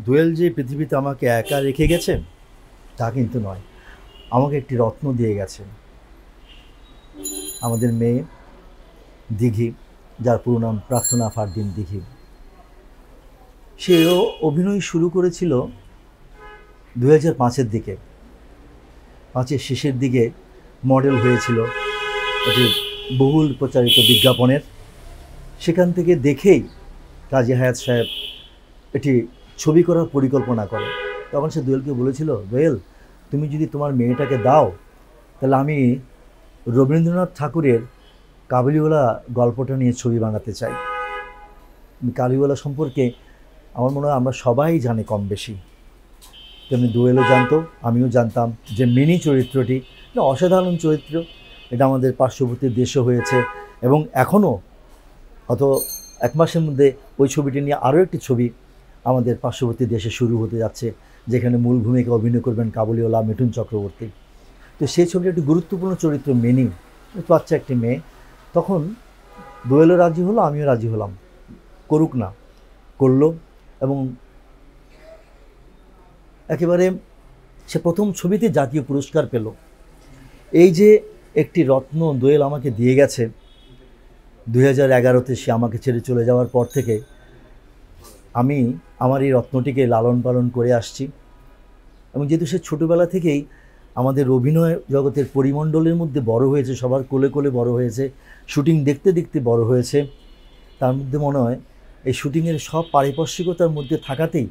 দোয়েল যে পৃথিবীতে আমাকে একা রেখে গেছে তা কিন্তু নয়, আমাকে একটি রত্ন দিয়ে গেছে। আমাদের মেয়ে দিঘি, যার পুরো নাম প্রার্থনা ফারদিন দিঘি, সেও অভিনয় শুরু করেছিল 2005-এর দিকে। 5-এর শেষের দিকে মডেল হয়েছিল এটি বহুল প্রচারিত বিজ্ঞাপনের। সেখান থেকে দেখেই কাজী হায়াৎ সাহেব এটি ছবি করার পরিকল্পনা করে। তখন সে দোয়েলকে বলেছিল, দোয়েল, তুমি যদি তোমার মেয়েটাকে দাও তাহলে আমি রবীন্দ্রনাথ ঠাকুরের কাবুলিওয়ালা গল্পটা নিয়ে ছবি বানাতে চাই। কাবুলিওয়ালা সম্পর্কে আমার মনে হয় আমরা সবাই জানি কম বেশি, তেমনি দোয়েলও জানতো, আমিও জানতাম যে মিনি চরিত্রটি অসাধারণ চরিত্র। এটা আমাদের পার্শ্ববর্তী দেশও হয়েছে এবং এখনও অত 1 মাসের মধ্যে ওই ছবিটি নিয়ে আরও একটি ছবি আমাদের পার্শ্ববর্তী দেশে শুরু হতে যাচ্ছে, যেখানে মূল ভূমিকা অভিনয় করবেন কাবুলিওয়ালা মিঠুন চক্রবর্তী। তো সেই ছবিটি একটি গুরুত্বপূর্ণ চরিত্র মিনি, বাচ্চা একটি মেয়ে। তখন দোয়েলও রাজি হলো, আমিও রাজি হলাম, করুক না, করলো। এবং একেবারে সে প্রথম ছবিতে জাতীয় পুরস্কার পেল। এই যে একটি রত্ন দোয়েল আমাকে দিয়ে গেছে, 2011-তে সে আমাকে ছেড়ে চলে যাওয়ার পর থেকে আমি আমার এই রত্নটিকে লালন পালন করে আসছি। এবং যেহেতু সে ছোটোবেলা থেকেই আমাদের অভিনয় জগতের পরিমণ্ডলের মধ্যে বড় হয়েছে, সবার কোলে কোলে বড় হয়েছে, শুটিং দেখতে দেখতে বড় হয়েছে, তার মধ্যে মনে হয় এই শুটিংয়ের সব পারিপার্শ্বিকতার মধ্যে থাকাতেই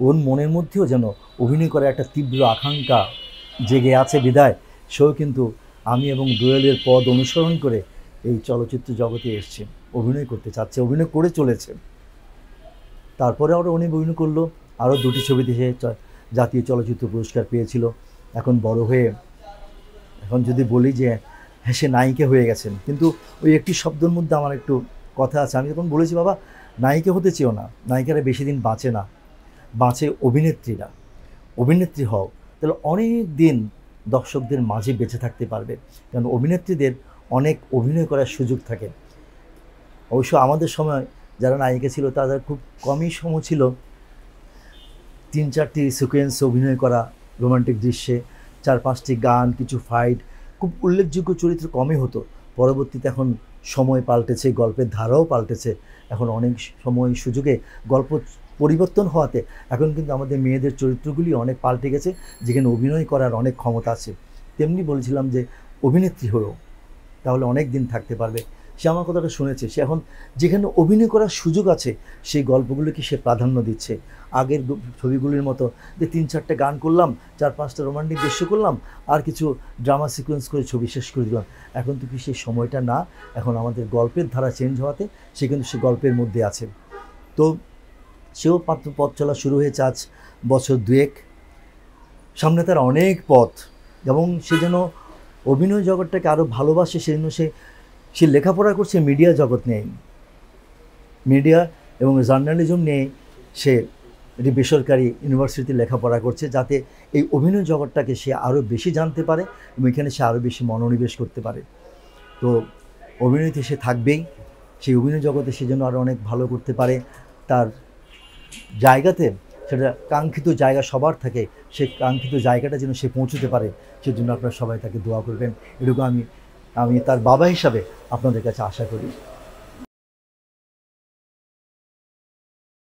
ওর মনের মধ্যেও যেন অভিনয় করার একটা তীব্র আকাঙ্ক্ষা জেগে আছে। বিদায় সেও কিন্তু আমি এবং দোয়েলের পদ অনুসরণ করে এই চলচ্চিত্র জগতে এসছে, অভিনয় করতে চাচ্ছে, অভিনয় করে চলেছে। তারপরে আরও অনেক অভিনয় করলো, আরও 2টি ছবিতে সে জাতীয় চলচ্চিত্র পুরস্কার পেয়েছিল। এখন বড় হয়ে এখন যদি বলি যে হ্যাঁ সে নায়িকা হয়ে গেছেন, কিন্তু ওই একটি শব্দের মধ্যে আমার একটু কথা আছে। আমি যখন বলেছি বাবা নায়িকা হতে চেও না, নায়িকারা বেশি দিন বাঁচে না, বাঁচে অভিনেত্রীরা। অভিনেত্রী হও তাহলে অনেক দিন দর্শকদের মাঝে বেঁচে থাকতে পারবে, কারণ অভিনেত্রীদের অনেক অভিনয় করার সুযোগ থাকে। অবশ্য আমাদের সময় যারা নায়িকা ছিল তাদের খুব কমই সময় ছিল 3-4টি সিকোয়েন্স অভিনয় করা, রোমান্টিক দৃশ্যে 4-5টি গান, কিছু ফাইট, খুব উল্লেখযোগ্য চরিত্র কমই হতো। পরবর্তীতে এখন সময় পাল্টেছে, গল্পের ধারাও পাল্টেছে, এখন অনেক সময় সুযোগে গল্প পরিবর্তন হওয়াতে এখন কিন্তু আমাদের মেয়েদের চরিত্রগুলি অনেক পাল্টে গেছে, যেখানে অভিনয় করার অনেক ক্ষমতা আছে। তেমনি বলেছিলাম যে অভিনেত্রী হয়েও তাহলে অনেক দিন থাকতে পারবে। সে আমার কথাটা শুনেছে, সে এখন যেখানে অভিনয় করার সুযোগ আছে সেই গল্পগুলোকে সে প্রাধান্য দিচ্ছে। আগের ছবিগুলির মতো যে 3-4টে গান করলাম, 4-5টা রোমান্টিক দৃশ্য করলাম, আর কিছু ড্রামা সিকোয়েন্স করে ছবি শেষ করে দিলাম, এখন তো কি সেই সময়টা না। এখন আমাদের গল্পের ধারা চেঞ্জ হওয়াতে সে কিন্তু সে গল্পের মধ্যে আছে। তো সেও পথ চলা শুরু হয়েছে আজ বছর 2 সামনে তার অনেক পথ, এবং সে যেন অভিনয় জগৎটাকে আরও ভালোবাসে, সেজন্য সে লেখাপড়া করছে মিডিয়া জগৎ নিয়ে, মিডিয়া এবং জার্নালিজম নিয়ে সে একটি বেসরকারি ইউনিভার্সিটিতে লেখাপড়া করছে, যাতে এই অভিনয় জগৎটাকে সে আরও বেশি জানতে পারে এবং এখানে সে আরও বেশি মনোনিবেশ করতে পারে। তো অভিনয়তে সে থাকবেই, সেই অভিনয় জগতে সে যেন আরও অনেক ভালো করতে পারে, তার জায়গাতে সেটা কাঙ্ক্ষিত জায়গা সবার থাকে, সে কাঙ্ক্ষিত জায়গাটা যেন সে পৌঁছতে পারে, সেজন্য আপনারা সবাই তাকে দোয়া করবেন। এটুকু আমি তার বাবা হিসাবে আপনাদের কাছে আশা করি।